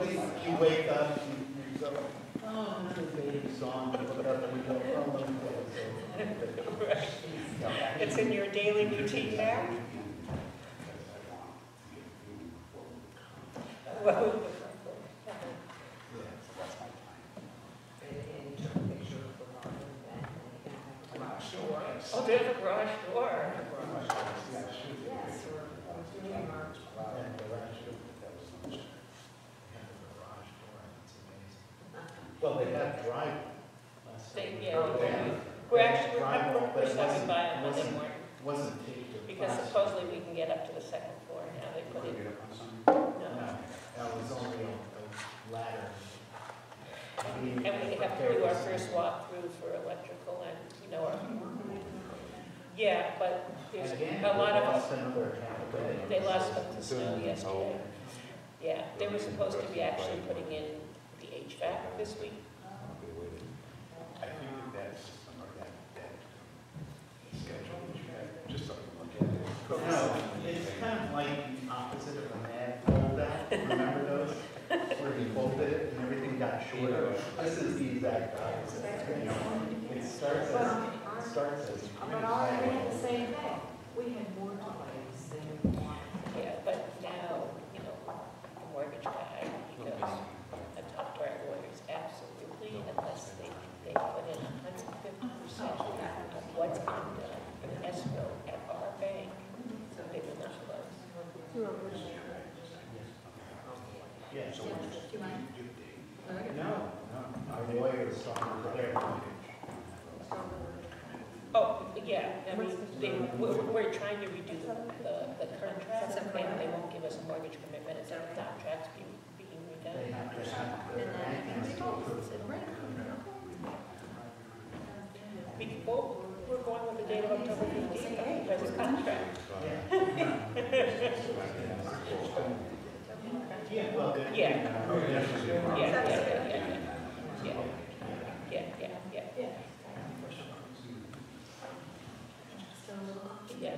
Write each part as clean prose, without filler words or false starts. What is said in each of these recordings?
Nobody, you wake up, you go, oh, another baby song, you look up and you go, oh, let me go. Right. It's in your daily routine now? Well, oh, there's a garage door. Well, they have drive. We're stopping by on Monday morning, Wasn't taped. because supposedly we can get up to the second floor now. They put it, No, no. that was only a ladder. And we have to do our first walkthrough for electrical and, you know, yeah, but there's Again, a lot of us, another half a day. they lost up to snow yesterday. Yeah, they were supposed to be actually putting in the HVAC this week. I think that's some of that schedule, just something to look at. No, it's kind of like the opposite of a mad fold out. Remember those? Where you folded it and everything got shorter. This is the exact opposite. You know, it starts as But already had the same thing. We had more delays than we wanted. Yeah, but now, you know, the mortgage guy, he goes, I talked to our lawyers, absolutely, unless they put in 150% of what's been done in escrow at our bank, so they will not close. Yeah. No, our lawyer is talking to their mortgage. Oh, yeah, I mean, we're trying to redo the contract, and they won't give us a mortgage commitment until the contract's being They redone. have to have their bank has to approve it. Well, we're going with the date of October 15th, as a contract. Yeah, well, then. Yeah. Yeah. Yeah.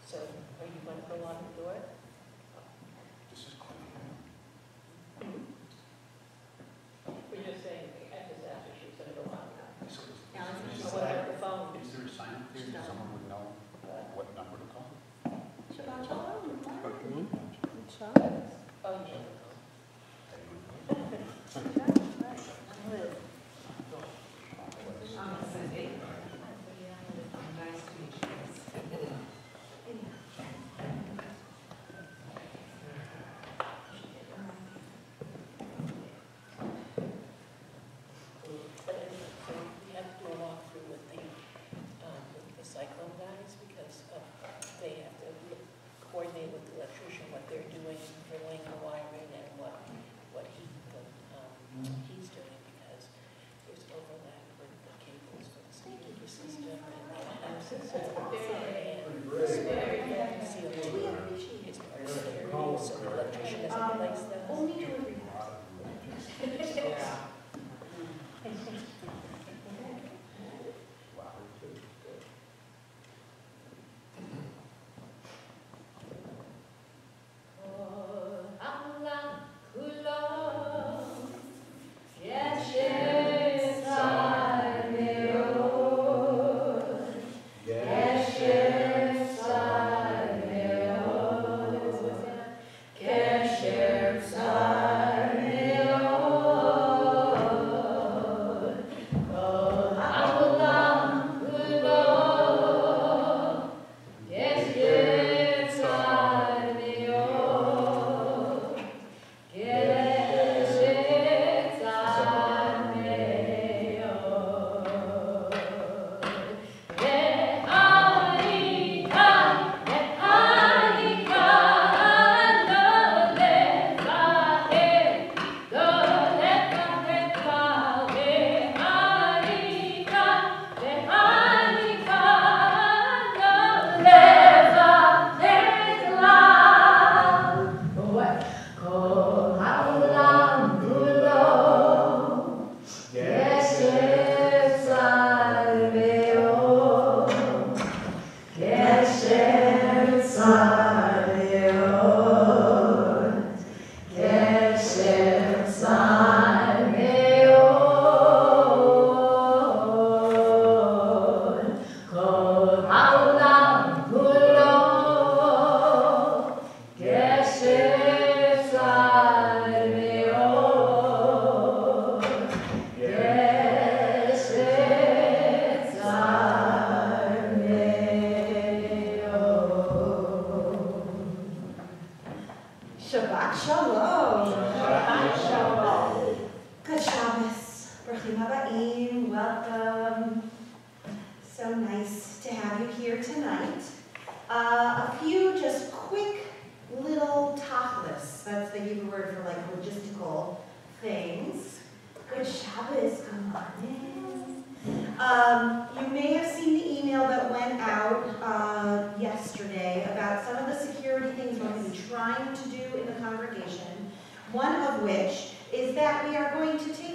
So, are you going to go on the door? This is clean. We're just saying, at this after she's going to go on. Is What about the phone? there a sign up there that someone would know what number to call? Shabbat shalom. Shalom. Good Shabbos. Bruchim Habaim. Welcome. So nice to have you here tonight. A few just quick little tachlis. That's the Hebrew word for like logistical things. Good Shabbos. Come on in. You may have seen the email that went out yesterday about some of the security things we're going to be trying to do in the congregation. One of which is that we are going to take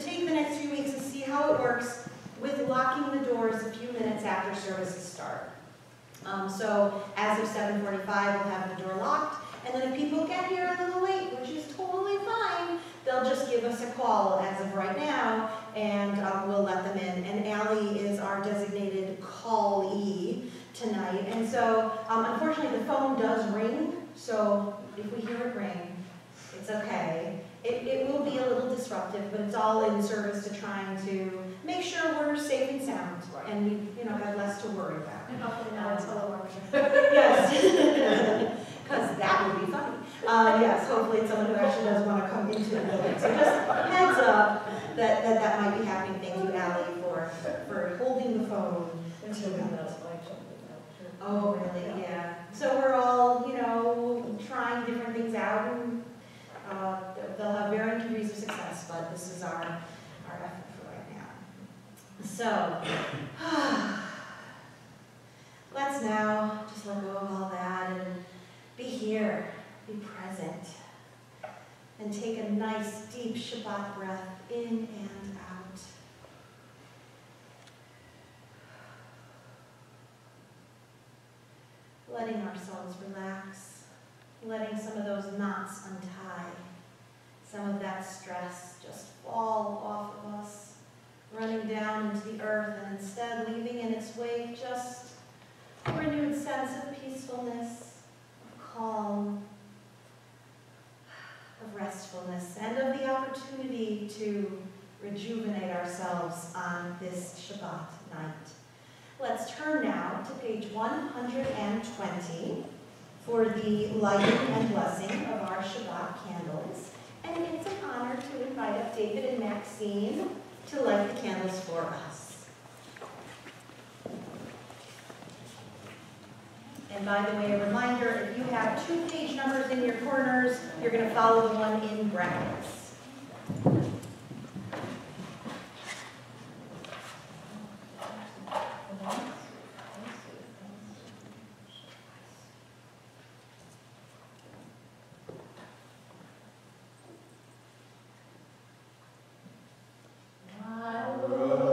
take the next few weeks and see how it works with locking the doors a few minutes after services start. So as of 7:45, we'll have the door locked, and then if people get here a little late, which is totally fine, they'll just give us a call as of right now, and we'll let them in. And Allie is our designated callee tonight, and so unfortunately the phone does ring, so if we hear it ring, it's okay. It will be a little disruptive, but it's all in service to trying to make sure we're safe and sound, and we have less to worry about. And hopefully now it's a little more. Yes, because that would be funny. Yes, hopefully it's someone who actually does want to come into the building. So just heads up that might be happening. Thank you, Allie, for holding the phone. Oh, really? Yeah. So we're all, trying different things out, and they'll have varying degrees of success, but this is our effort for right now. So, let's now just let go of all that and be here, be present, and take a nice deep Shabbat breath in and out. Letting ourselves relax, letting some of those knots untie, some of that stress just fall off of us, running down into the earth, and instead leaving in its wake just a renewed sense of peacefulness, of calm, of restfulness, and of the opportunity to rejuvenate ourselves on this Shabbat night. Let's turn now to page 120 for the lighting and blessing of our Shabbat candles. And it's an honor to invite up David and Maxine to light the candles for us. And by the way, a reminder, if you have 2 page numbers in your corners, you're going to follow the one in brackets. Hallelujah.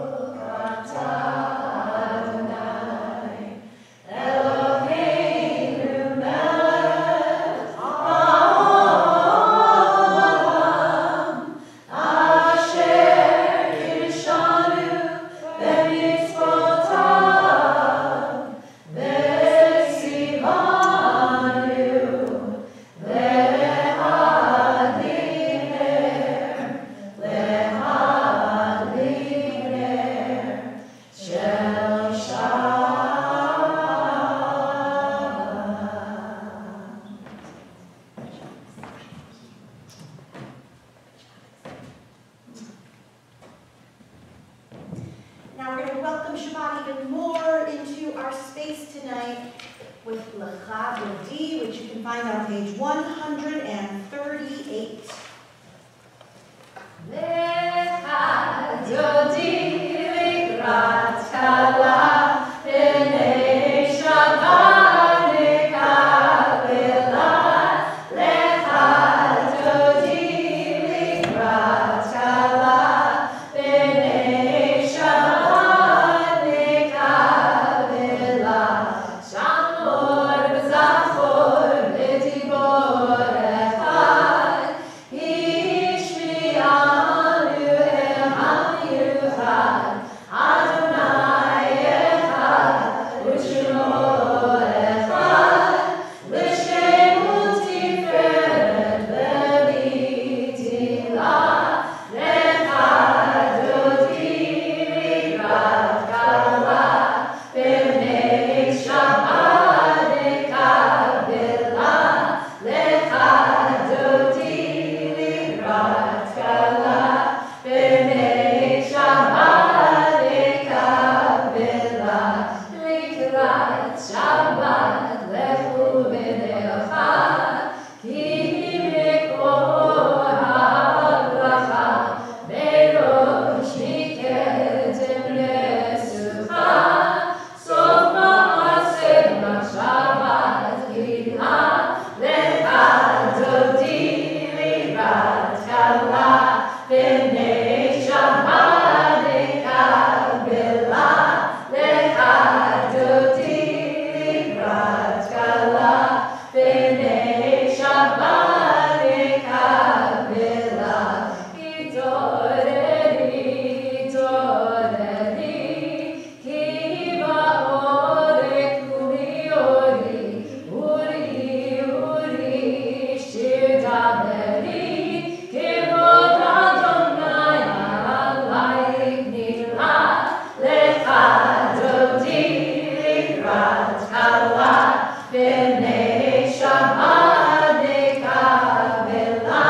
B'nei Shabbat nekabela,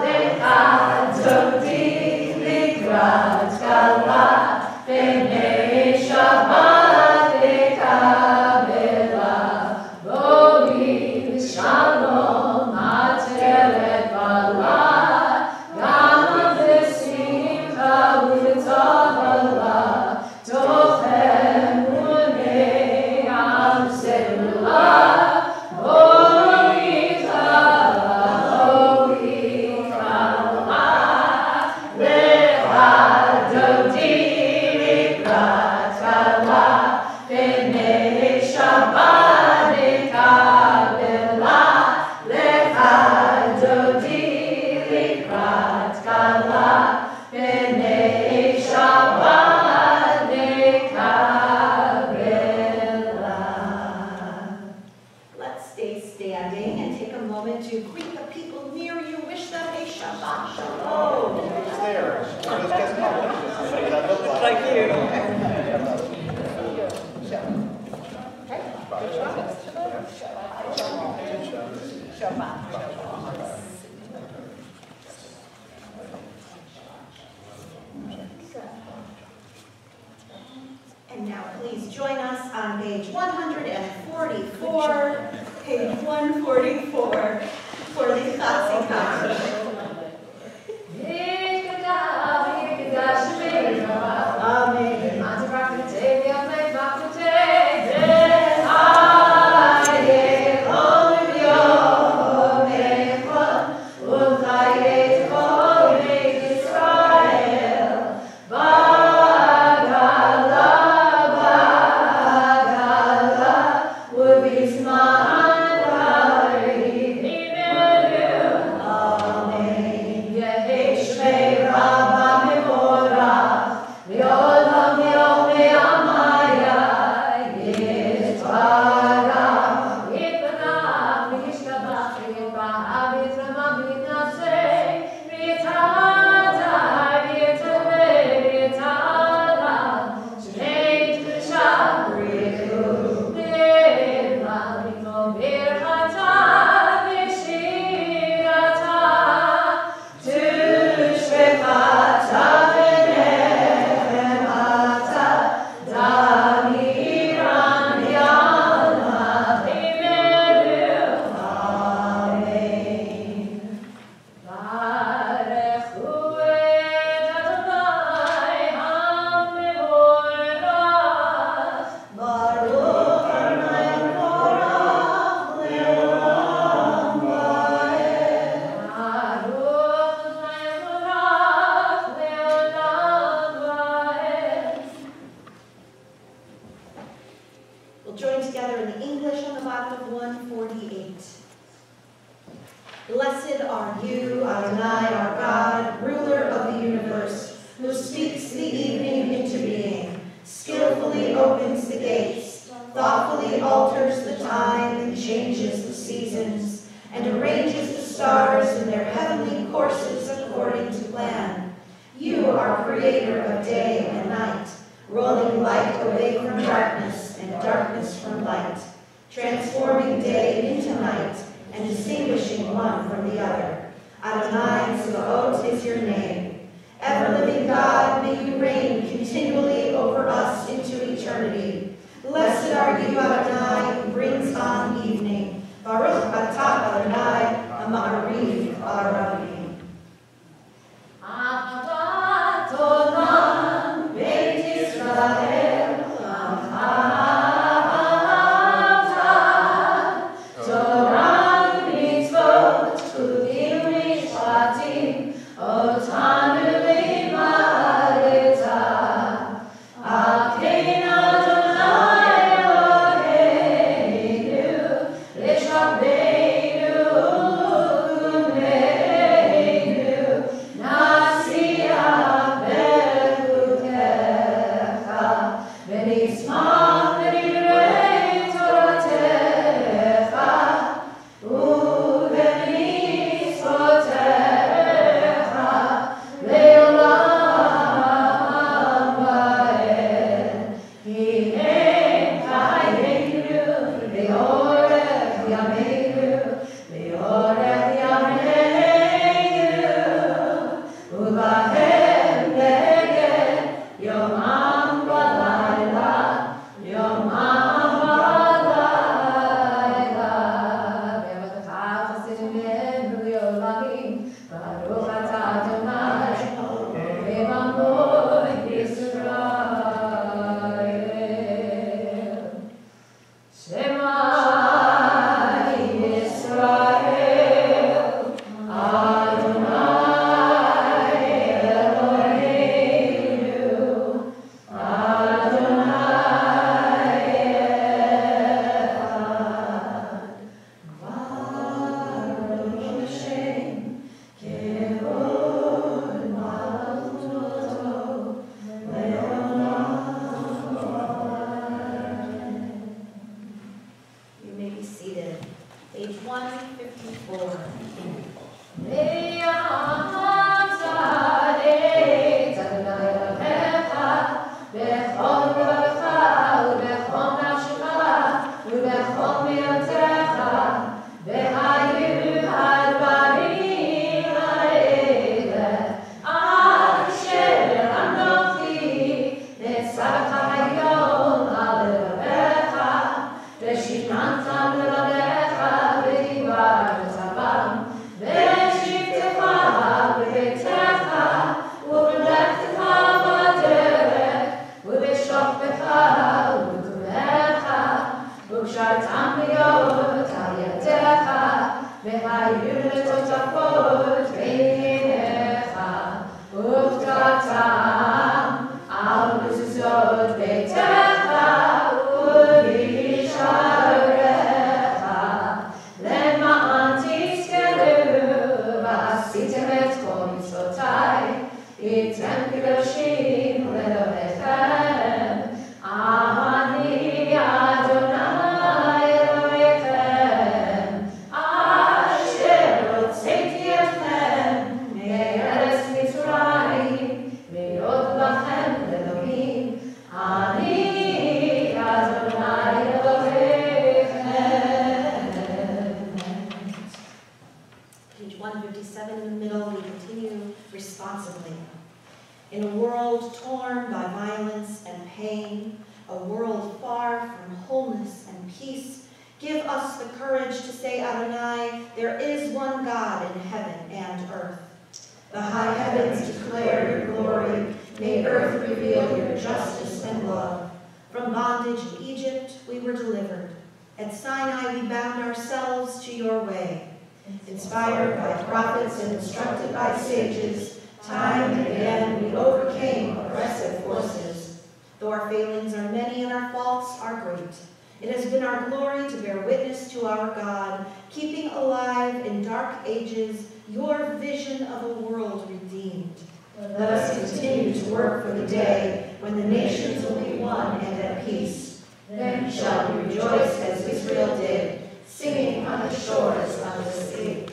lecha dodi likrat kala. B'nei Shabbat nekabela, boi v'shalom ateret bala, gama v'simcha u'tov ala, tochem unei am selah. Let's stay standing and take a moment to greet the people near you. Wish them a Shabbat Shalom. Who's there? Just guess somebody that look like you. And now please join us on page 144, page 144 for the Chatzikah. We'll join together in the English on the bottom of 148. Blessed are you, Adonai, our God, ruler of the universe, who speaks the evening into being, skillfully opens the gates, thoughtfully alters the time and changes the seasons, and arranges the stars in their heavenly courses according to plan. You are creator of day and night, rolling light away from darkness and darkness from light, transforming day into night and distinguishing one from the other. Adonai Tzebaot is your name. Ever-living God, may you reign continually over us into eternity. Blessed are you, Adonai, who brings on evening. Baruch atah Adonai, Ha'ma'ariv Ha'arabim. Adonai Elohim seated. Page 154. Page 157 in the middle, we continue responsibly. In a world torn by violence and pain, a world far from wholeness and peace, give us the courage to say, Adonai, there is one God in heaven and earth. The high heavens declare your glory, may earth reveal your justice and love. From bondage in Egypt we were delivered. At Sinai we bound ourselves to your way. Inspired by prophets and instructed by sages, time and again we overcame oppressive forces. Though our failings are many and our faults are great, it has been our glory to bear witness to our God, keeping alive in dark ages your vision of a world redeemed. Let us continue to work for the day when the nations will be one and at peace. Then shall we rejoice as Israel did, singing on the shores of the sea.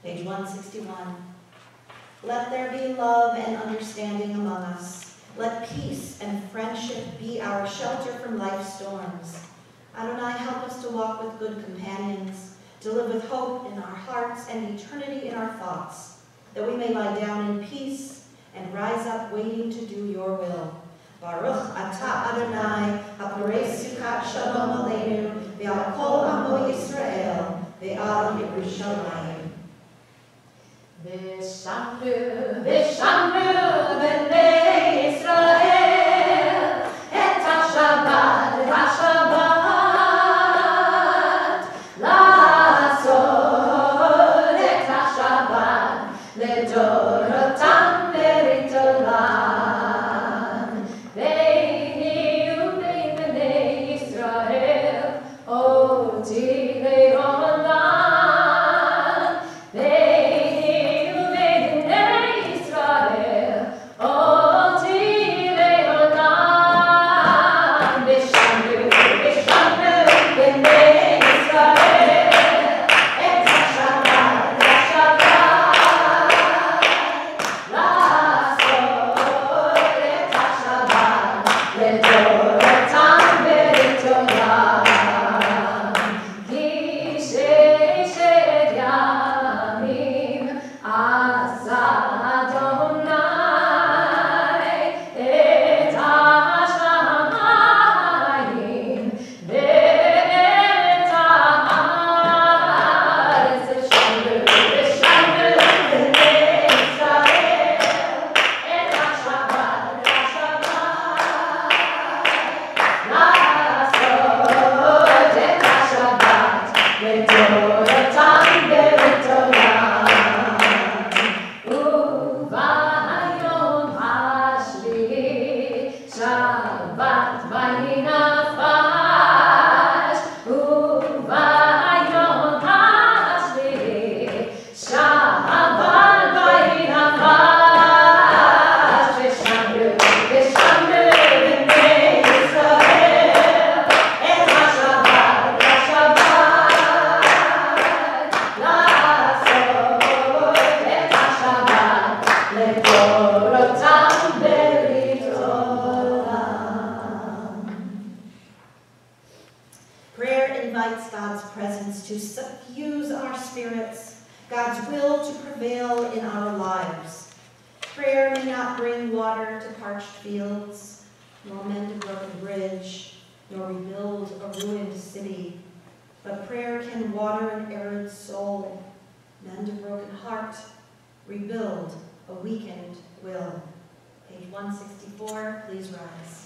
Page 161. Let there be love and understanding among us. Let peace and friendship be our shelter from life's storms. Adonai, help us to walk with good companions, to live with hope in our hearts and eternity in our thoughts, that we may lie down in peace and rise up waiting to do your will. Baruch atah Adonai, haporei sukat shalom aleinu, ve'al kol amo Yisrael, ve'al Yerushalayim. V'shamru b'nei Yisrael, et ha-Shabbat, la'asod et ha-Shabbat, לדורותם לריטולם. Ve'ini u'bein b'nei Yisrael, oti le'olam. Ve'ini u'bein b'nei Yisrael, Rebuild a weakened will. Page 164, please rise.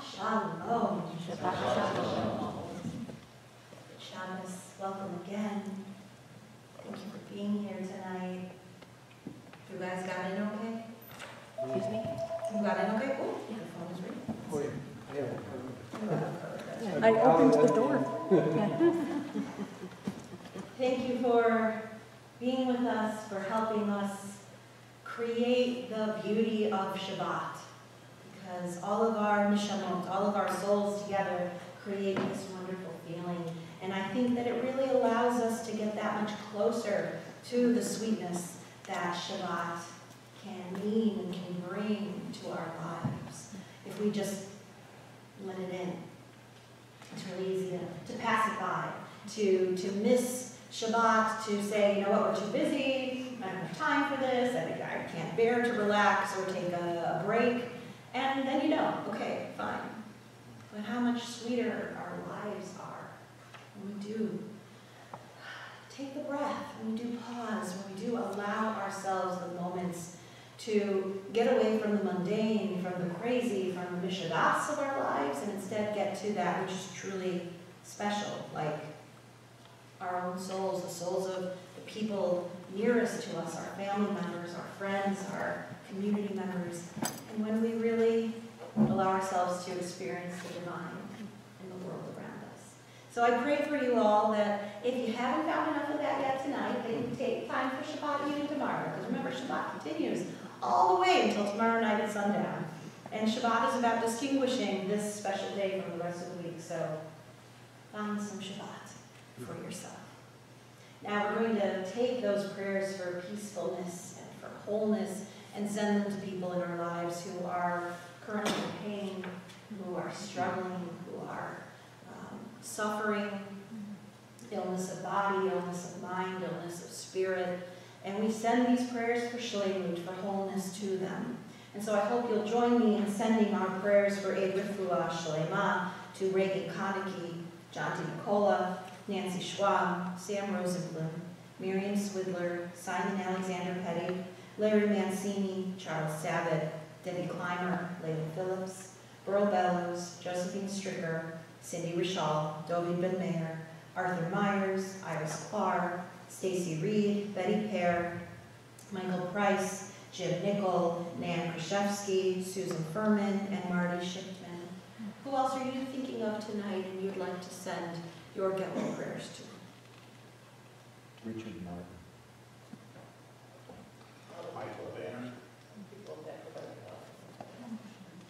Shalom. Shabbat Shalom. Shabbos, welcome again. Thank you for being here tonight. You guys got in okay? Excuse me? You got in okay? Oh, the phone is ringing. I opened the door. Thank you for being with us, for helping us create the beauty of Shabbat. Because all of our nishamot, all of our souls together create this wonderful feeling. And I think that it really allows us to get that much closer to the sweetness that Shabbat can mean and can bring to our lives. If we just let it in. It's really easy to pass it by, to miss Shabbat, to say, you know what, we're too busy, I don't have time for this, I can't bear to relax or take a break. And then you know, okay, fine. But how much sweeter our lives are when we do take the breath, when we do pause, when we do allow ourselves the moments to get away from the mundane, from the crazy, from the mishadas of our lives, and instead get to that which is truly special, like our own souls, the souls of the people nearest to us, our family members, our friends, our community members, and when we really allow ourselves to experience the divine in the world around us. So I pray for you all that if you haven't found enough of that yet tonight, that you take time for Shabbat even tomorrow, because remember, Shabbat continues all the way until tomorrow night at sundown. And Shabbat is about distinguishing this special day from the rest of the week, so find some Shabbat for yourself. Now we're going to take those prayers for peacefulness and for wholeness and send them to people in our lives who are currently in pain, who are struggling, who are suffering, illness of body, illness of mind, illness of spirit. And we send these prayers for shleimut, for wholeness to them. And so I hope you'll join me in sending our prayers for Erev Shlema to Reagan Konecki, John D. Nicola, Nancy Schwab, Sam Rosenblum, Miriam Swidler, Simon Alexander Petty, Larry Mancini, Charles Sabat, Debbie Clymer, Layla Phillips, Burl Bellows, Josephine Stricker, Cindy Rishal, Dovie Ben Mayer, Arthur Myers, Iris Clark, Stacy Reed, Betty Pear, Michael Price, Jim Nickel, Nan Kraszewski, Susan Furman, and Marty Schichtman. Who else are you thinking of tonight and you'd like to send your get-well prayers to? Richard Martin. Michael Banner.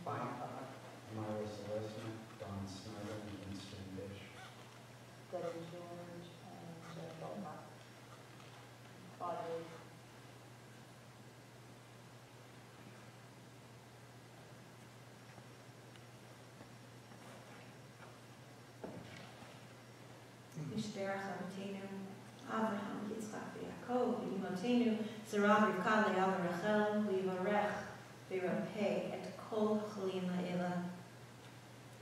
Myra Celestin, Don Snyder, and Winston Bish. Glenn George and Belmont. Audrey. Mishberach Avotenu, Avraham, Yitzchak, Yaakov, Imotenu, Zerav, Rivka, Leah, Rachel, Livarech, Virapeh, et Kol Chalim Ha'ela.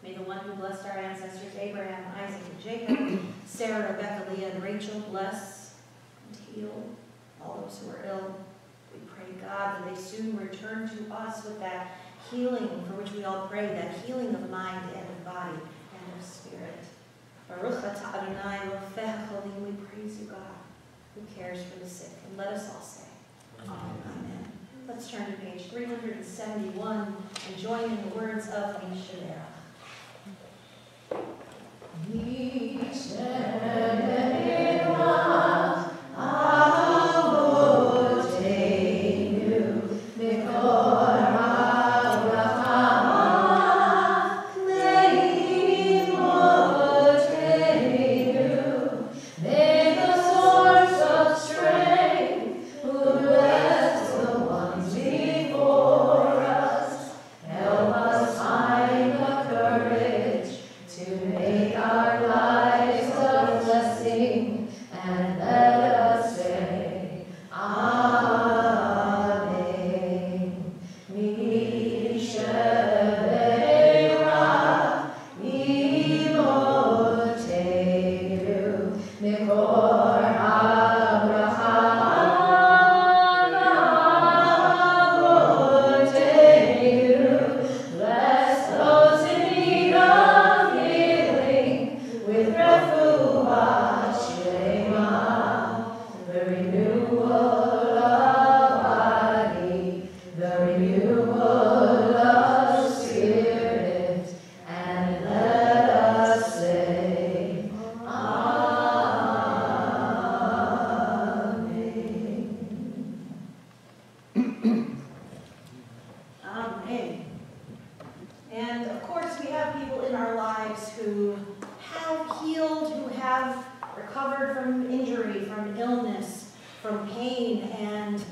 May the one who blessed our ancestors, Abraham, Isaac, and Jacob, Sarah, Rebecca, Leah, and Rachel, bless and heal all those who are ill. We pray, God, that they soon return to us with that healing for which we all pray, that healing of mind and of body and of spirit. Baruch atah Adonai Rofeh Cholim, we praise you, God, who cares for the sick. And let us all say, Amen. Let's turn to page 371 and join in the words of Mishnah. Help us find the our lives who have healed, who have recovered from injury, from illness, from pain, and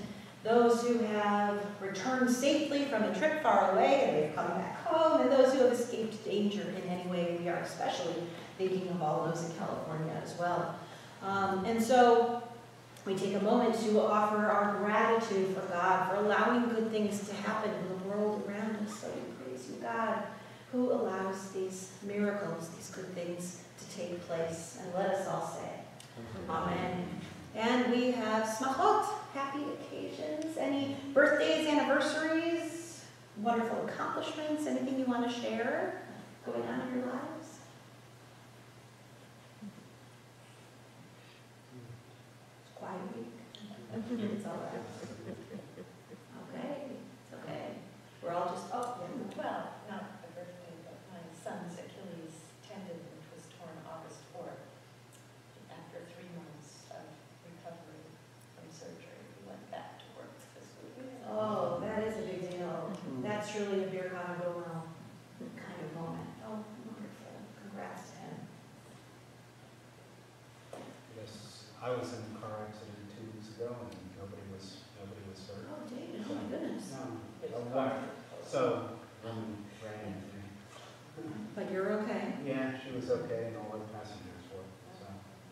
those who have returned safely from a trip far away and they've come back home, and those who have escaped danger in any way. We are especially thinking of all those in California as well. And so we take a moment to offer our gratitude for God for allowing good things to happen in the world around us. So we praise you, God, who allows these miracles, these good things to take place. And let us all say, Amen. And we have smachot, happy occasions, any birthdays, anniversaries, wonderful accomplishments, anything you want to share going on in your lives? It's a quiet week. It's all right. Okay, it's okay. We're all just, oh, yeah. Well, not a birthday, but my son's Achilles tendon, which was torn August 4th. After 3 months of recovery from surgery, he went back to work this week. Oh, that is a big deal. That's really a beer kind of moment. Oh, wonderful. Congrats to him. Yes, I was in a car accident 2 weeks ago and nobody was hurt. Oh, David, oh my goodness. So, ran into me. But you're okay. Yeah, she was okay and all the passengers were, so,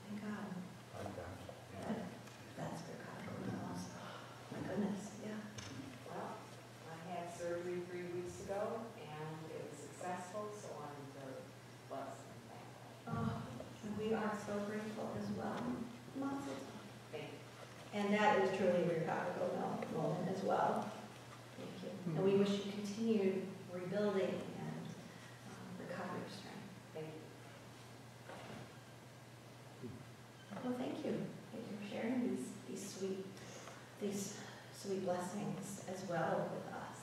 Thank God. like that. Yeah. That's beer kind of also. My goodness, yeah. Well, I had surgery 3 weeks ago, and it was successful, so I'm very blessed and thankful. Oh, and we are so grateful as well. Mazel tov. Thank you. And that is truly a beer kind of moment as well. Thank you. And we wish you continued rebuilding and recovery strength. Thank you. Well, thank you. Thank you for sharing these sweet blessings as well with us.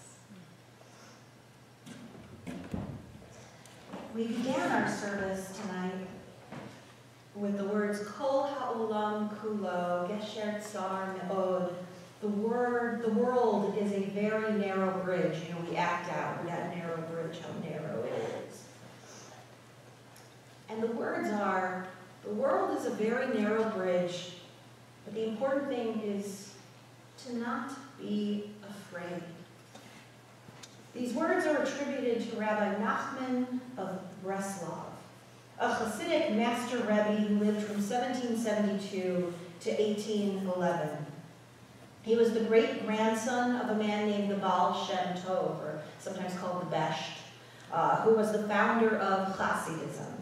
We began our service tonight with the words Kol ha'olam kulo gesher tsar me'od. The world is a very narrow bridge. You know, we act out that narrow bridge, how narrow it is. And the words are, the world is a very narrow bridge, but the important thing is to not be afraid. These words are attributed to Rabbi Nachman of Breslov, a Hasidic master Rebbe who lived from 1772 to 1811. He was the great-grandson of a man named the Baal Shem Tov, or sometimes called the Besht, who was the founder of Hasidism.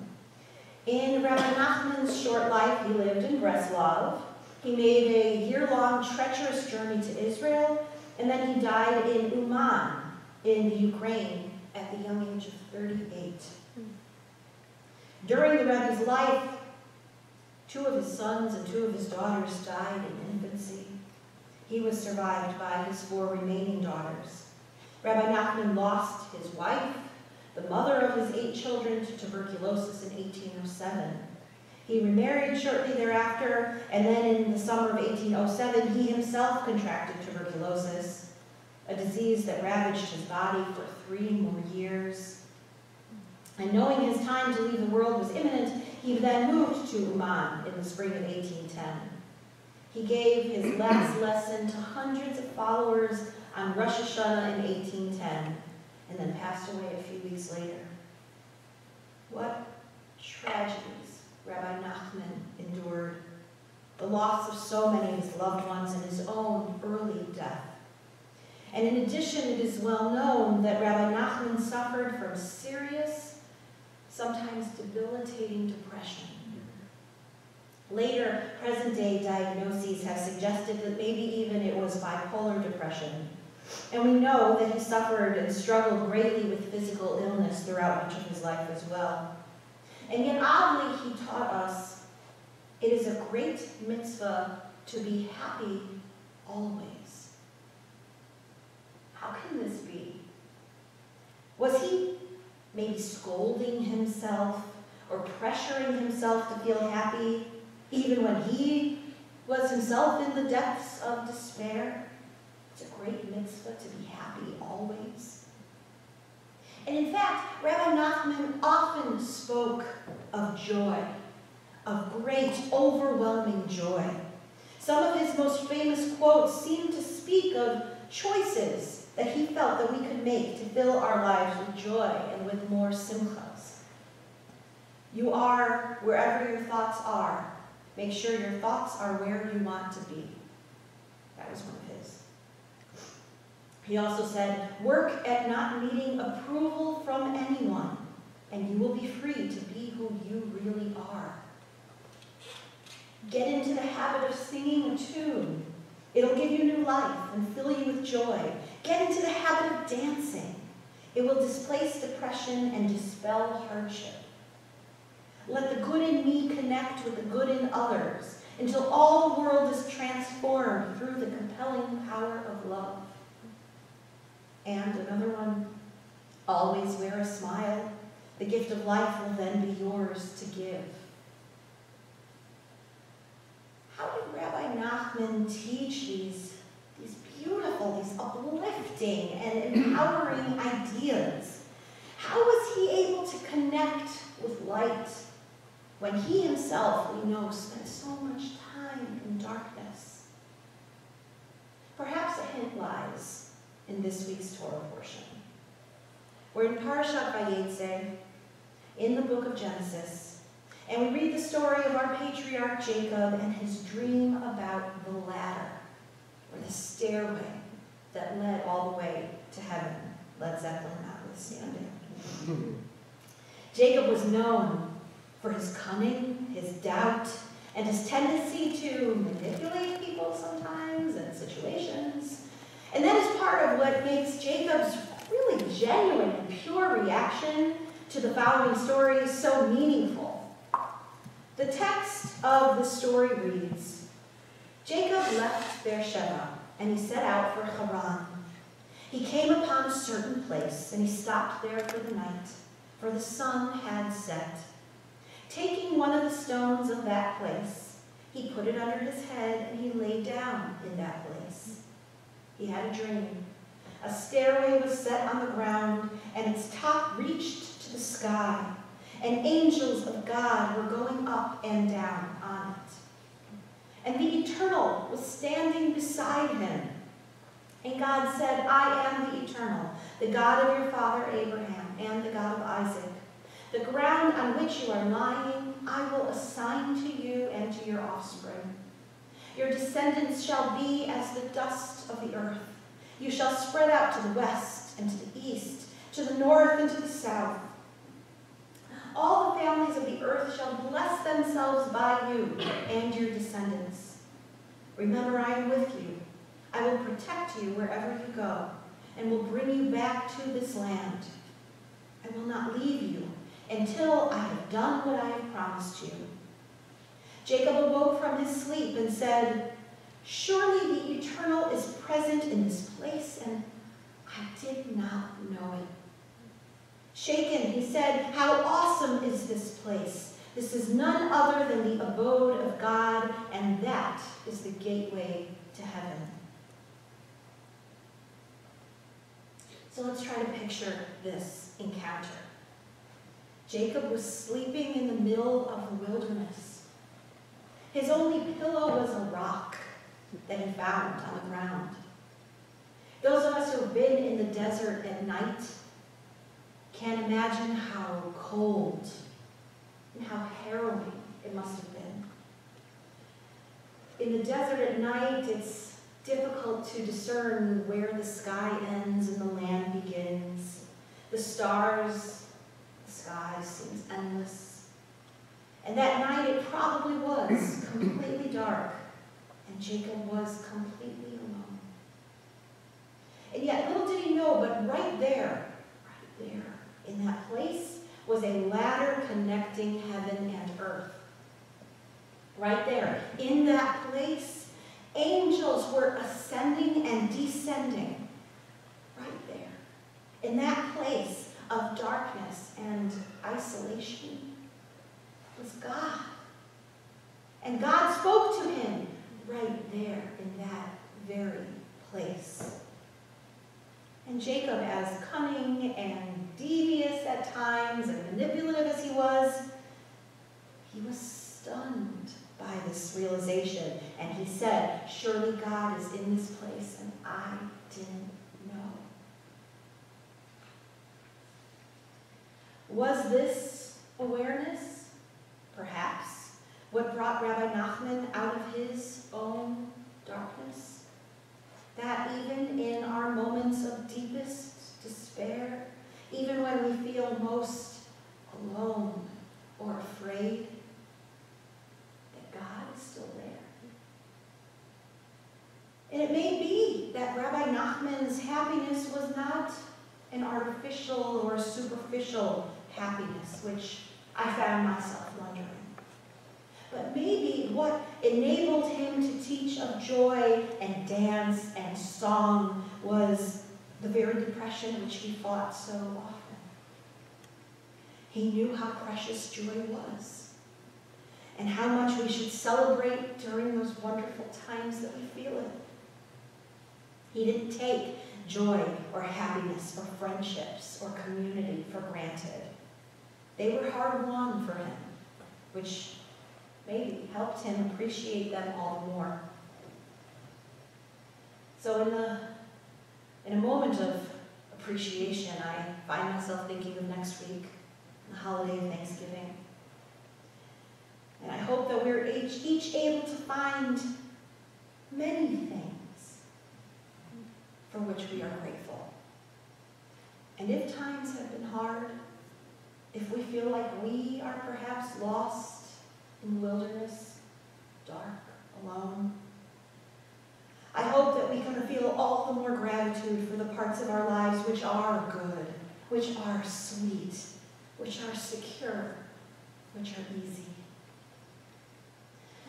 In Rabbi Nachman's short life, he lived in Breslov. He made a year-long treacherous journey to Israel, and then he died in Uman, in the Ukraine, at the young age of 38. During the Rebbe's life, 2 of his sons and 2 of his daughters died in infancy. He was survived by his 4 remaining daughters. Rabbi Nachman lost his wife, the mother of his 8 children, to tuberculosis in 1807. He remarried shortly thereafter, and then in the summer of 1807, he himself contracted tuberculosis, a disease that ravaged his body for 3 more years. And knowing his time to leave the world was imminent, he then moved to Uman in the spring of 1810. He gave his last lesson to hundreds of followers on Rosh Hashanah in 1810, and then passed away a few weeks later. What tragedies Rabbi Nachman endured. The loss of so many of his loved ones and his own early death. And in addition, it is well known that Rabbi Nachman suffered from serious, sometimes debilitating depression. Later, present-day diagnoses have suggested that maybe even it was bipolar depression. And we know that he suffered and struggled greatly with physical illness throughout much of his life as well. And yet, oddly, he taught us it is a great mitzvah to be happy always. How can this be? Was he maybe scolding himself or pressuring himself to feel happy even when he was himself in the depths of despair? It's a great mitzvah to be happy always. And in fact, Rabbi Nachman often spoke of joy, of great, overwhelming joy. Some of his most famous quotes seem to speak of choices that he felt that we could make to fill our lives with joy and with more simchas. You are wherever your thoughts are. Make sure your thoughts are where you want to be. That was one of his. He also said, work at not needing approval from anyone, and you will be free to be who you really are. Get into the habit of singing a tune. It'll give you new life and fill you with joy. Get into the habit of dancing. It will displace depression and dispel hardship. Let the good in me connect with the good in others until all the world is transformed through the compelling power of love. And another one, always wear a smile. The gift of life will then be yours to give. How did Rabbi Nachman teach these beautiful, these uplifting and empowering ideas? How was he able to connect with light when he himself, we know, spent so much time in darkness? Perhaps a hint lies in this week's Torah portion. We're in Parashat Vayetze, in the book of Genesis, and we read the story of our patriarch Jacob and his dream about the ladder, or the stairway that led all the way to heaven, Led Zeppelin notwithstanding. Jacob was known for his cunning, his doubt, and his tendency to manipulate people sometimes and situations. And that is part of what makes Jacob's really genuine and pure reaction to the following story so meaningful. The text of the story reads, Jacob left Beersheba, and he set out for Haran. He came upon a certain place, and he stopped there for the night, for the sun had set. Taking one of the stones of that place, he put it under his head, and he lay down in that place. He had a dream. A stairway was set on the ground, and its top reached to the sky, and angels of God were going up and down on it. And the Eternal was standing beside him. And God said, I am the Eternal, the God of your father Abraham, and the God of Isaac. The ground on which you are lying, I will assign to you and to your offspring. Your descendants shall be as the dust of the earth. You shall spread out to the west and to the east, to the north and to the south. All the families of the earth shall bless themselves by you and your descendants. Remember, I am with you. I will protect you wherever you go, and will bring you back to this land. I will not leave you until I have done what I have promised you. Jacob awoke from his sleep and said, surely the Eternal is present in this place, and I did not know it. Shaken, he said, how awesome is this place? This is none other than the abode of God, and that is the gateway to heaven. So let's try to picture this encounter. Jacob was sleeping in the middle of the wilderness. His only pillow was a rock that he found on the ground. Those of us who have been in the desert at night can't imagine how cold and how harrowing it must have been. In the desert at night, it's difficult to discern where the sky ends and the land begins. The stars, the sky seems endless. And that night it probably was completely dark, and Jacob was completely alone. And yet little did he know, but right there, in that place was a ladder connecting heaven and earth. Right there, in that place, angels were ascending and descending. Right there, in that place of darkness and isolation, was God. And God spoke to him right there in that very place. And Jacob, as cunning and devious at times and manipulative as he was stunned by this realization. And he said, surely God is in this place, and I didn't know. Was this awareness, perhaps, what brought Rabbi Nachman out of his own darkness? That even in our moments of deepest despair, even when we feel most alone or afraid, that God is still there. And it may be that Rabbi Nachman's happiness was not an artificial or superficial happiness, which I found myself wondering. But maybe what enabled him to teach of joy and dance and song was the very depression which he fought so often. He knew how precious joy was and how much we should celebrate during those wonderful times that we feel it. He didn't take joy or happiness or friendships or community for granted. They were hard-won for him, which maybe helped him appreciate them all the more. So in a moment of appreciation, I find myself thinking of next week, the holiday of Thanksgiving. And I hope that we're each able to find many things for which we are grateful. And if times have been hard, if we feel like we are perhaps lost in the wilderness, dark, alone, I hope that we can feel all the more gratitude for the parts of our lives which are good, which are sweet, which are secure, which are easy.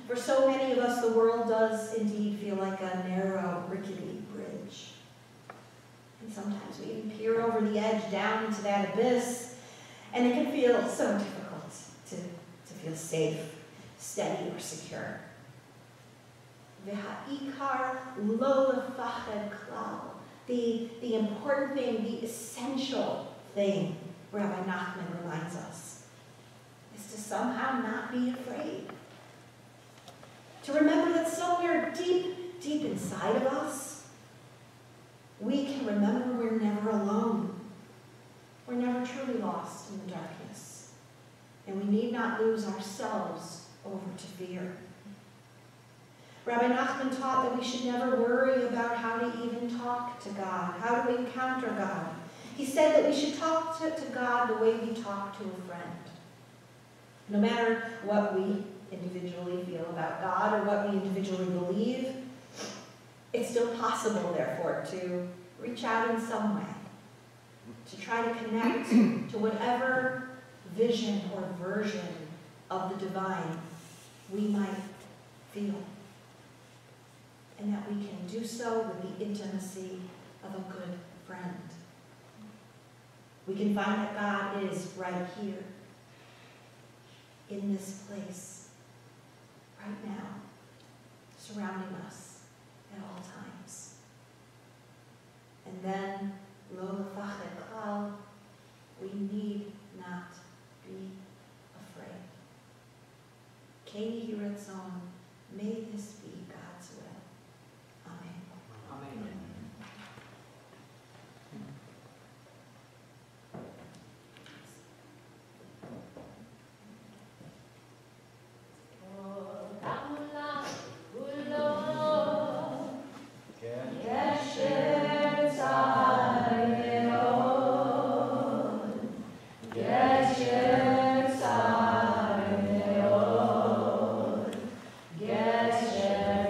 For so many of us, the world does indeed feel like a narrow, rickety bridge. And sometimes we even peer over the edge down into that abyss, and it can feel so difficult to feel safe, steady, or secure. V'ha'ikar lo lefachad klal. The important thing, the essential thing, Rabbi Nachman reminds us, is to somehow not be afraid. To remember that somewhere deep, deep inside of us, we can remember we're never alone. We're never truly lost in the darkness. And we need not lose ourselves over to fear. Rabbi Nachman taught that we should never worry about how to even talk to God, how to encounter God. He said that we should talk to God the way we talk to a friend. No matter what we individually feel about God or what we individually believe, it's still possible, therefore, to reach out in some way, to try to connect to whatever vision or version of the divine we might feel. And that we can do so with the intimacy of a good friend. We can find that God is right here, in this place, right now, surrounding us at all times. And then, lo lefachad klal, we need not be afraid. Keni hiratzon, may this be God's will. Amen. Amen. Geshem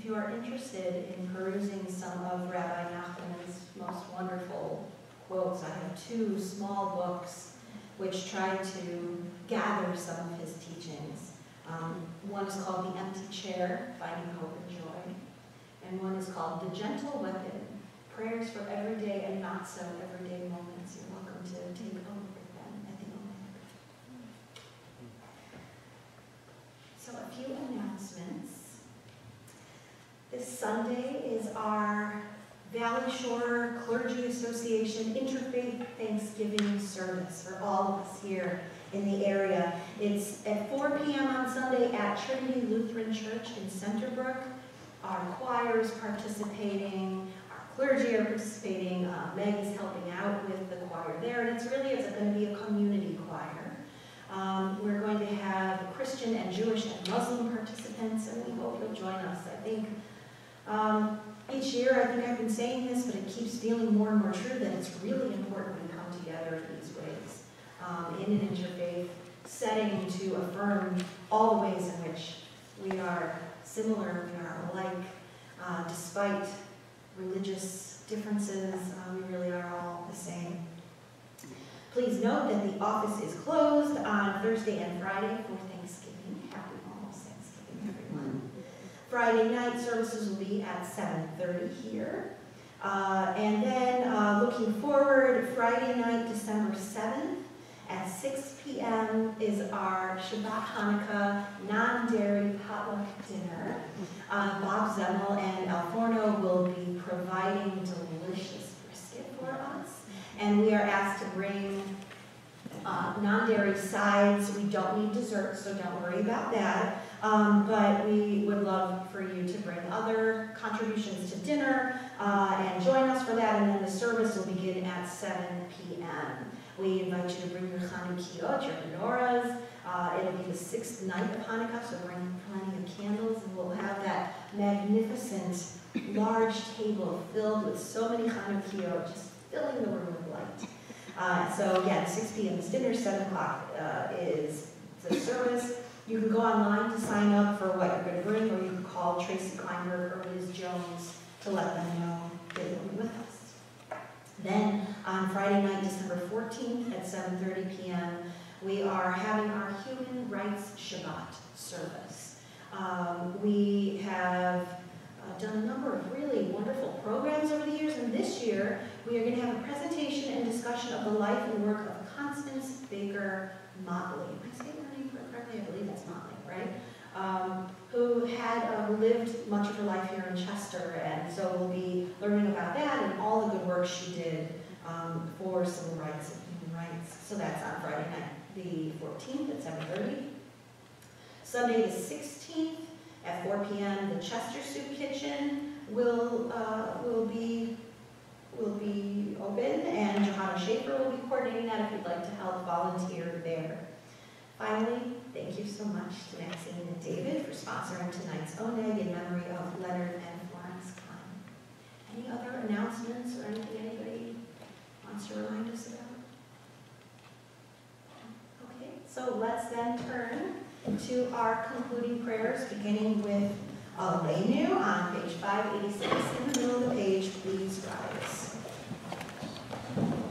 if you are interested in perusing some of Rabbi Nachman's most wonderful quotes, I have 2 small books which try to gather some of his teachings. One is called The Empty Chair, Finding Hope and Joy, and one is called The Gentle Weapon, Prayers for Everyday and Not So Everyday Moments. You're welcome to take a look at them at the OMAG. So a few announcements. This Sunday is our Valley Shore Clergy Association Interfaith Thanksgiving service for all of us here in the area. It's at 4 p.m. on Sunday at Trinity Lutheran Church in Centerbrook. Our choir is participating, our clergy are participating, Meg is helping out with the choir there, and it's going to be a community choir. We're going to have Christian and Jewish and Muslim participants, and we hope you'll join us. I think each year, I think I've been saying this, but it keeps feeling more and more true that it's really important we come together in these ways, in an interfaith setting to affirm all the ways in which we are similar, we are alike, despite religious differences, we really are all the same. Please note that the office is closed on Thursday and Friday for Thanksgiving. Happy almost Thanksgiving, everyone. Friday night services will be at 7:30 here. And then looking forward, Friday night, December 7th at 6 p.m. is our Shabbat Hanukkah non-dairy potluck dinner. Bob Zemmel and Al Forno will be providing delicious brisket for us. And we are asked to bring non-dairy sides. We don't need dessert, so don't worry about that. But we would love for you to bring other contributions to dinner and join us for that. And then the service will begin at 7 p.m. We invite you to bring your Chanukiot, your menorahs. It'll be the 6th night of Hanukkah, so bring plenty of candles, and we'll have that magnificent large table filled with so many Chanukiot, just filling the room with light. So again, 6 p.m. is dinner, 7 o'clock is the service. You can go online to sign up for what you're going to bring, or you can call Tracy Kleinberg or Liz Jones to let them know that you'll be with us. Then on Friday night, December 14th at 7:30 p.m., we are having our Human Rights Shabbat service. We have done a number of really wonderful programs over the years, and this year we are going to have a presentation and discussion of the life and work of Constance Baker Motley. Am I saying her name correctly? I believe that's Motley, right? Who had lived much of her life here in Chester, and so we'll be learning about that and all the good work she did for civil rights and human rights. So that's on Friday night, the 14th at 7:30. Sunday the 16th at 4 p.m. the Chester Soup Kitchen will be open, and Johanna Schaefer will be coordinating that if you'd like to help volunteer there. Finally, thank you so much to Maxine and David for sponsoring tonight's ONEG in memory of Leonard and Florence Klein. Any other announcements or anything anybody wants to remind us about? Okay, so let's then turn to our concluding prayers, beginning with Aleinu on page 586. In the middle of the page, please rise. Amen.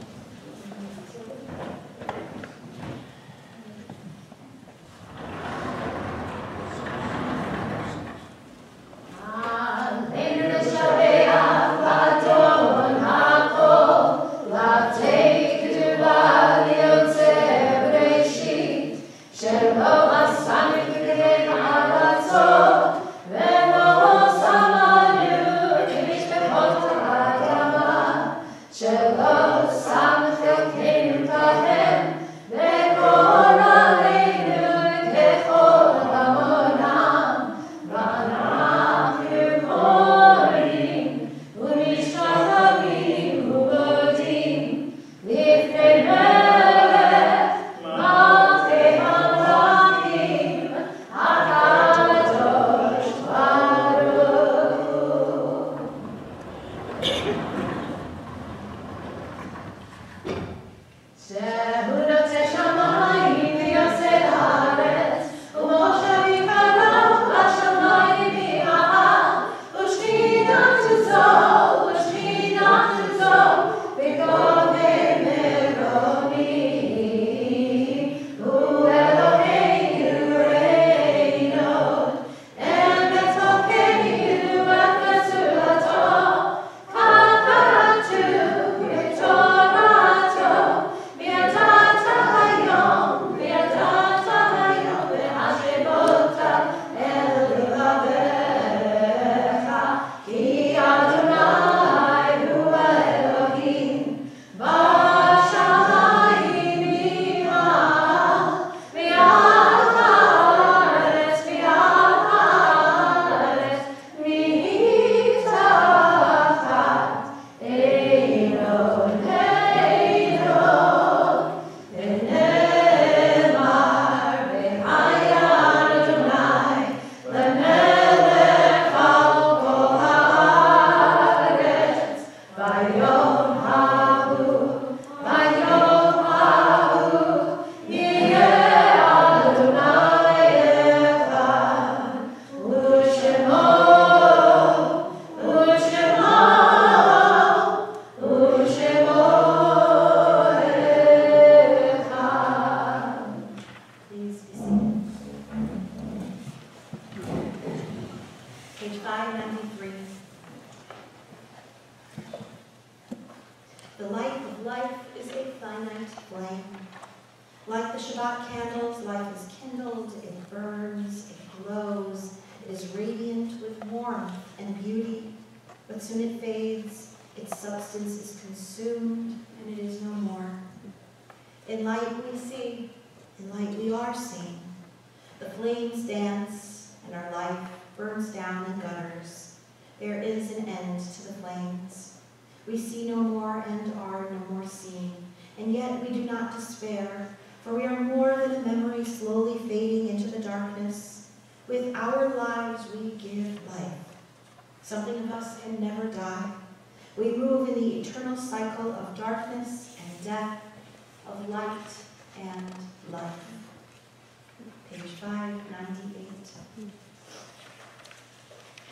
93. The light of life is a finite flame. Like the Shabbat candles, life is kindled, it burns, it glows, it is radiant with warmth and beauty, but soon it fades, its substance is consumed, and it is no more. In light we see, in light we are seen. The flames dance, and our life burns down in gutters. There is an end to the flames. We see no more and are no more seen, and yet we do not despair, for we are more than a memory slowly fading into the darkness. With our lives we give life. Something of us can never die. We move in the eternal cycle of darkness and death, of light and life. Page 598.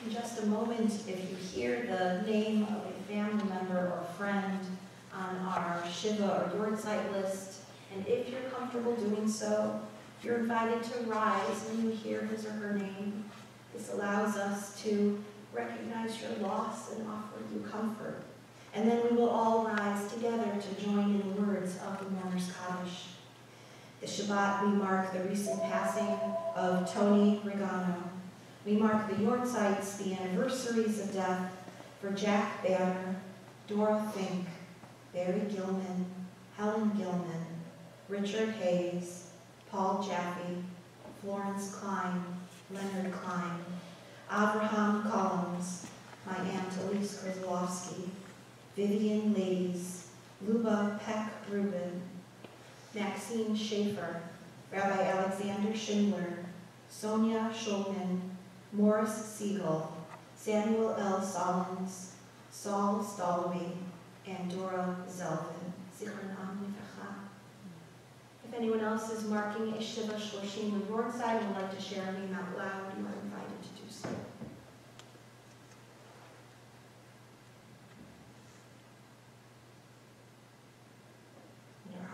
In just a moment, if you hear the name of a family member or friend on our Shiva or Yortzeit list, and if you're comfortable doing so, you're invited to rise when you hear his or her name. This allows us to recognize your loss and offer you comfort. And then we will all rise together to join in the words of the mourner's Kaddish. This Shabbat, we mark the recent passing of Tony Regano. We mark the Yortzeits, the anniversaries of death for Jack Banner, Dora Fink, Barry Gilman, Helen Gilman, Richard Hayes, Paul Jaffe, Florence Klein, Leonard Klein, Abraham Collins, my Aunt Elise Kozlowski, Vivian Ladies, Luba Peck Rubin, Maxine Schaefer, Rabbi Alexander Schindler, Sonia Schulman, Morris Siegel, Samuel L. Solons, Saul Stolowey, and Dora Zelvin. Zichron Amnifacha. If anyone else is marking a Shiva Shloshim on your side and would like to share a name out loud, you are invited to do so.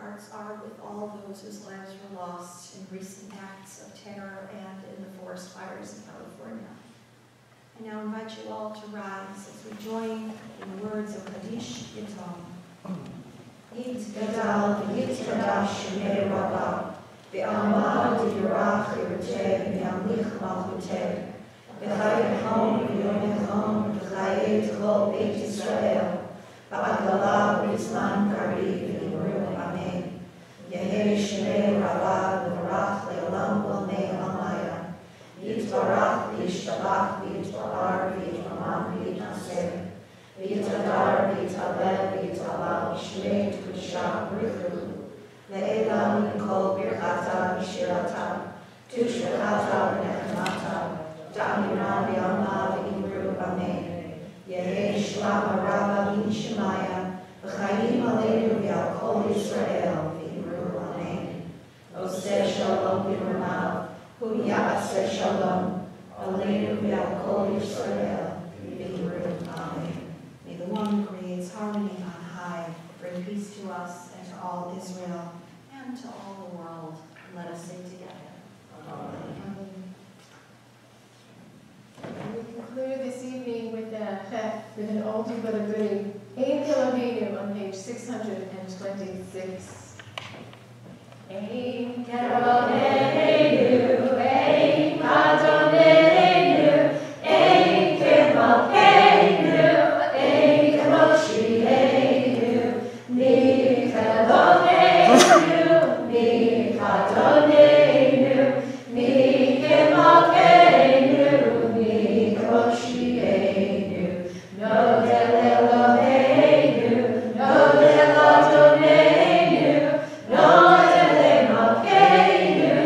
Hearts are with all those whose lives were lost in recent acts of terror and in the forest fires in California. I now invite you all to rise as we join in the words of Kaddish Yitom. Yit gadal v'yit kadash shemei rabbah v'amad yirach yirteh v'yamlich malchuteh v'chai echon v'yom echon v'chai t'chol beit Yisrael v'adgalah v'izman kariv v'imru amen. Yehei shemei rabbah v'varach le'olam v'almei alamaya Yitbarach v'yishtabach v'yitbarar v'yitmamam v'yitnaser v'yitadar v'yitalel v'yitalal v'shmei t'kudshah b'richu le'elam mikol birchata v'shirata tushvechata v'nechemata ta'amina v'yalma v'imru amen. Yehei shlama rabba v'yishmaya v'chayim aleinu v'al kol Yisrael v'imru amen. Oseh shalom v'imrumav hu ya'aseh shalom aleinu v'al kol Yisrael v'imru amen. May the one who creates harmony on high bring peace to us and to all Israel and to all the world. And let us sing together. Amen. We conclude this evening with with an oldie but a goodie, Ein Eloheinu on page 626. Ein Eloheinu, Ein Adonenu, Ein Kemalkeinu, Ein Kemoshienu, Mi Eloheinu, Mi Adonenu, Mi Kemalkeinu, Mi Kemoshienu, Nodel Eloheinu, Nodel Adonenu, Nodel Emalkeinu,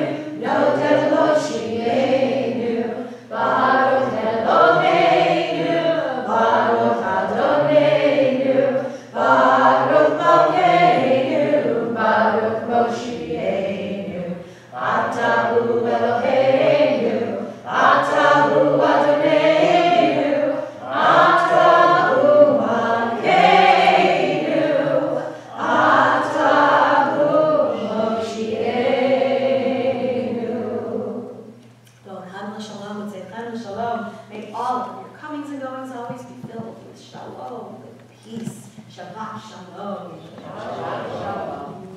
and goings always be filled with shalom, with peace. Shabbat shalom. Shabbat shalom.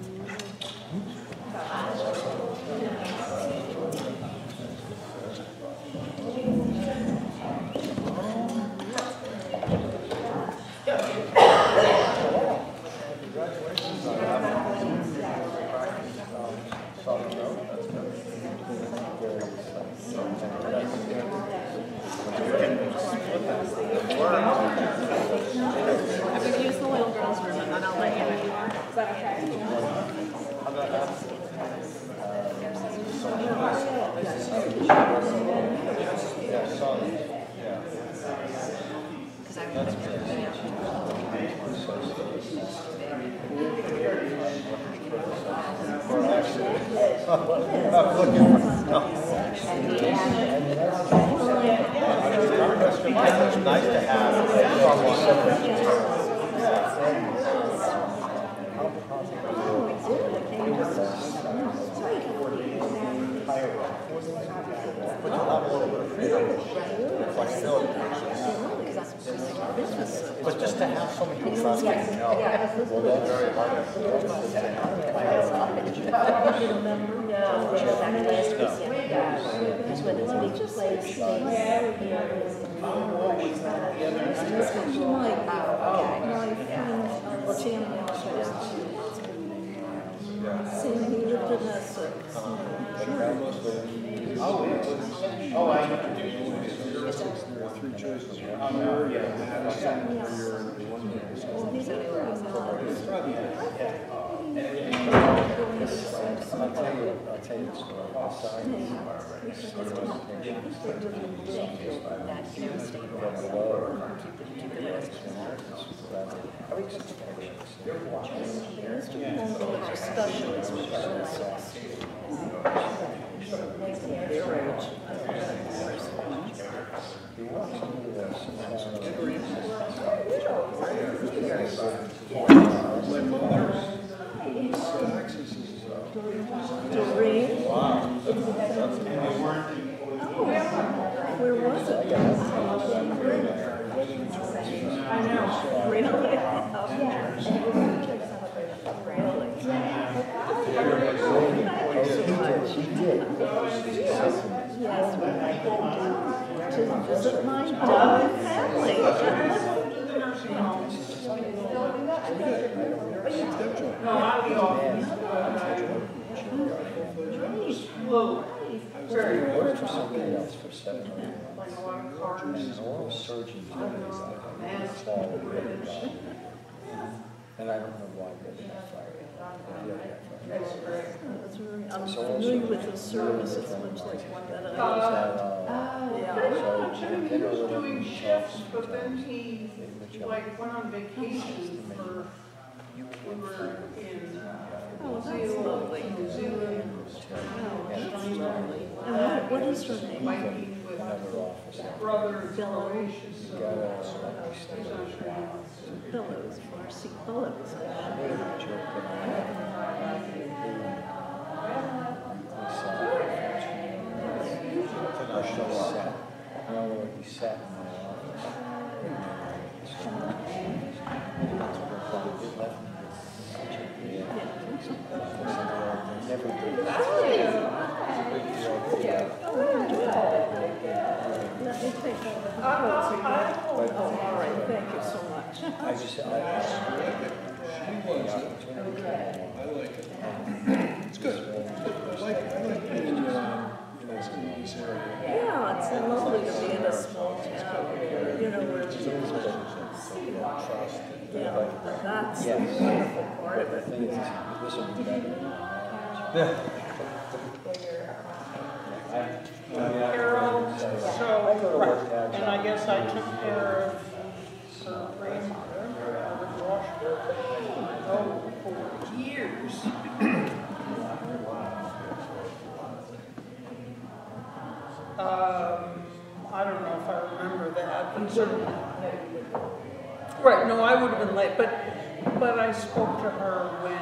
I'm going to use the little girls' room and then I'll let you know. Is that okay? Because I It's nice to have but you'll have a little bit of freedom, flexibility. But just to have someone who trusts you, you know, well, that's very hard. Oh, I Three choices. I'll tell you the story. Where was it? I know. Really? To visit my dog family. Very worked for somebody else for 7 years. And an oral surgeon did and I don't know why they got fired. I'm familiar with the service. It's much like one that I Doing shifts, but then he like went on vacation for, we were in Oh, that's lovely. New Zealand. What is her name? Biking with brother in Croatia, so Billows, Marcy Billows. He sat in my never did. Let me take all the photos. All right, thank you so much. I just, I like it. It's good. I like being in this area. Yeah, it's lovely to be in a small town, you know, where there's Trust. yeah, that's the wonderful part of it. The thing is, this will be better. Carol, so, and I guess I took care of her grandmother, for years. I don't know if I remember that, but certainly. Right, no, I would have been late, but I spoke to her when,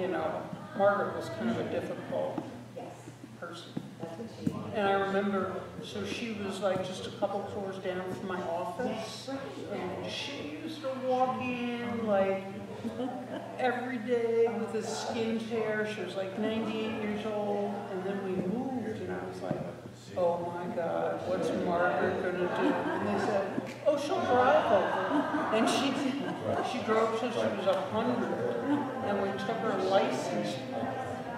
you know, Margaret was kind of a difficult person. And I remember, so she was like just a couple floors down from my office, and she used to walk in like every day with a skinned hair. She was like 98 years old, and then we moved, and I was like, oh my God, what's Margaret gonna do? And they said, oh, she'll drive over. And she drove till she was 100, and we took her license.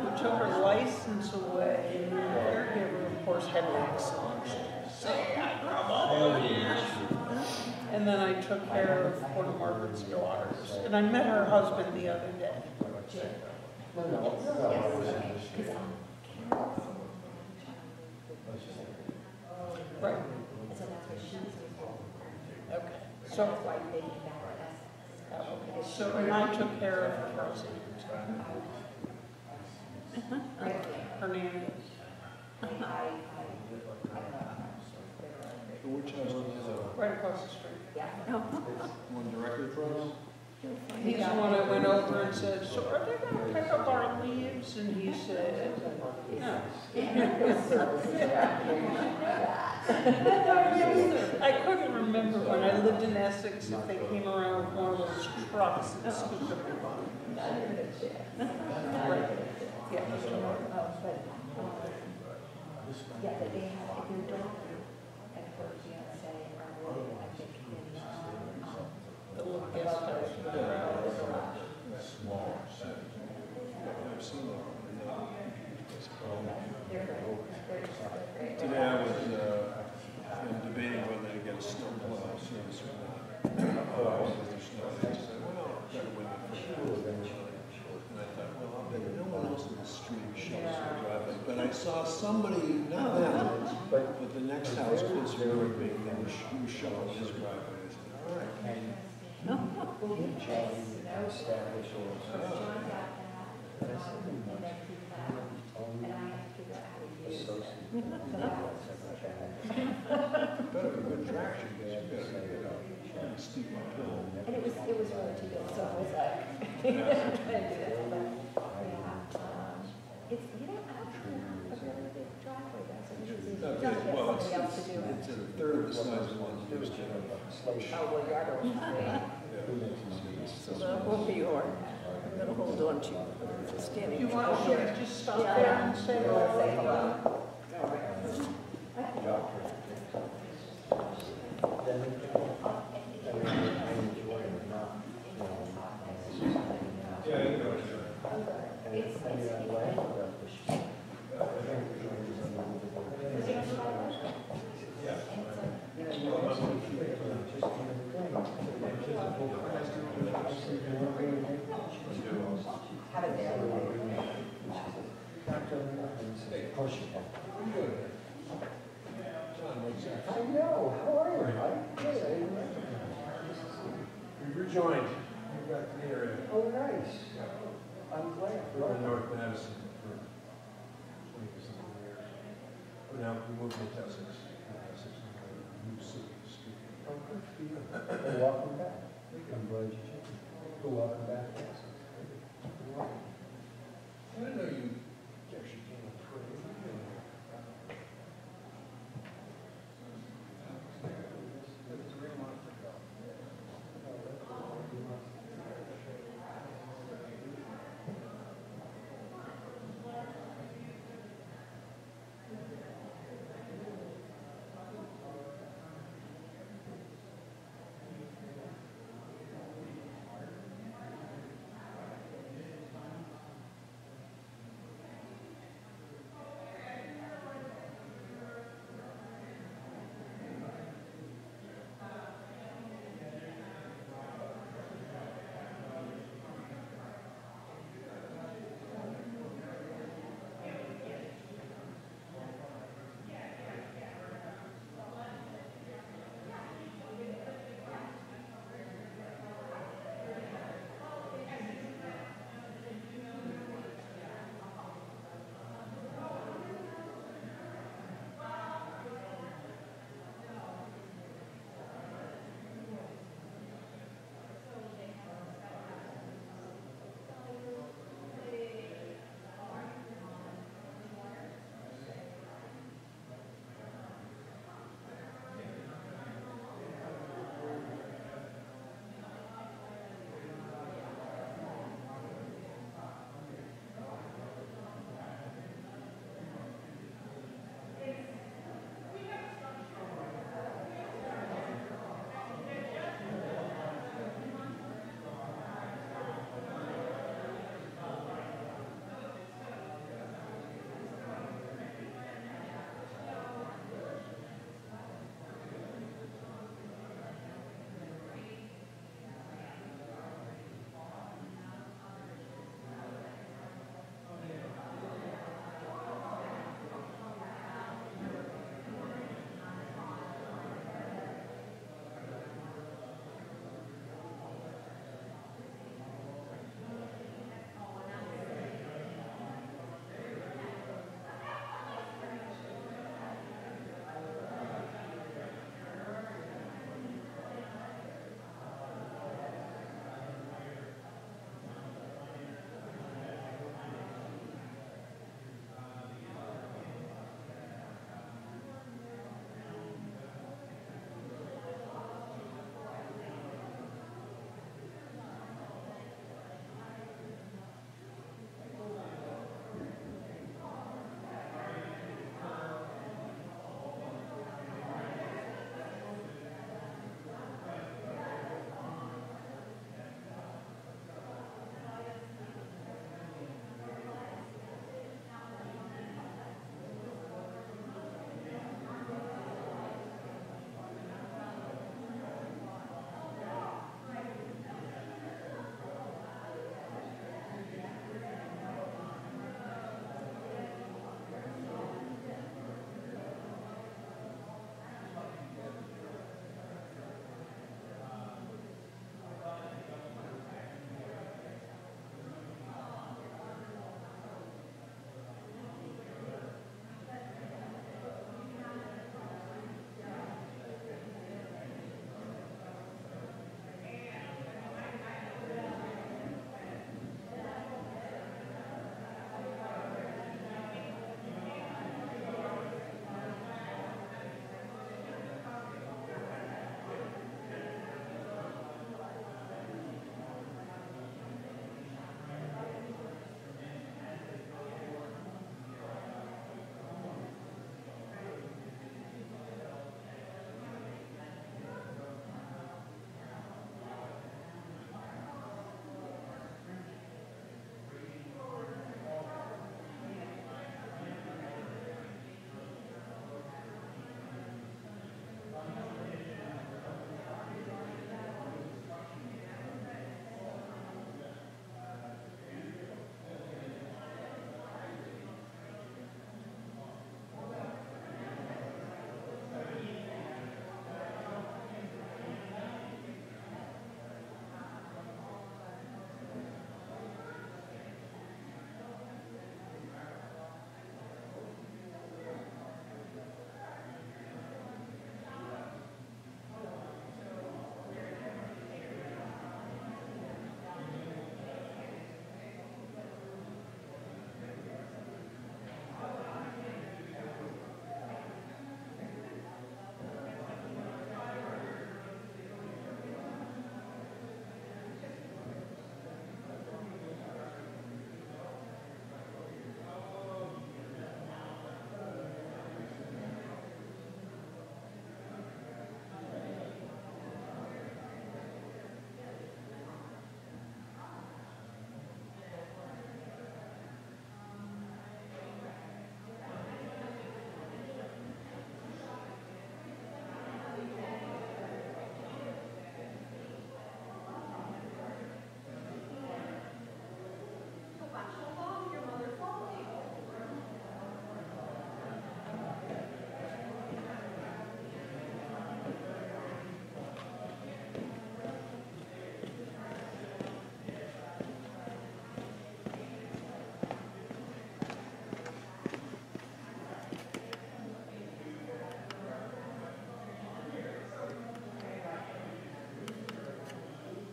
We took her license away, and the caregiver, of course, had an accident. So I drove all the years. And then I took care of one of Margaret's daughters, and I met her husband the other day. Right. Okay. So and I took care of Kelsey. Her name is. Which house is that? Right across the street. One directly across? He's the one I went over and said, so are they going to pick up our leaves? And he said, no. I couldn't remember when I lived in Essex if they came around with one of those trucks and scooped up your body. Right. Yeah. Yeah, but they have, if your daughter and her fiance are really, I think, in, The little guest house. Small. I've seen that. Today I was debating whether to get a snowplow service or not. They said, well, better wait for sure. And I thought, well, I'll bet no one else in the street shows their driveway. But I saw somebody, not them, but the next house was very big, and he was showing his driveway. I said, all right. Better be good traction, because you gotta get a steep uphill. and it was really too good, so I was like, trying to do that, but, yeah, it's, you know, I don't have a really big driveway, that's what usually, you don't get Well, somebody else to do it. it's a third of the size of one used to have. Oh, well, you're out of That will be your, I'm gonna hold on to you. Standing. You want to just stop there and say hello? Have it there. I know, how are you, Mike? We've rejoined. We've got the area. Oh, nice. I'm glad. We're in North Madison for 20-something years. But now we moved to Essex. Essex is a new city. Oh, good for you. Well, welcome back. I'm glad you did. Well, welcome back.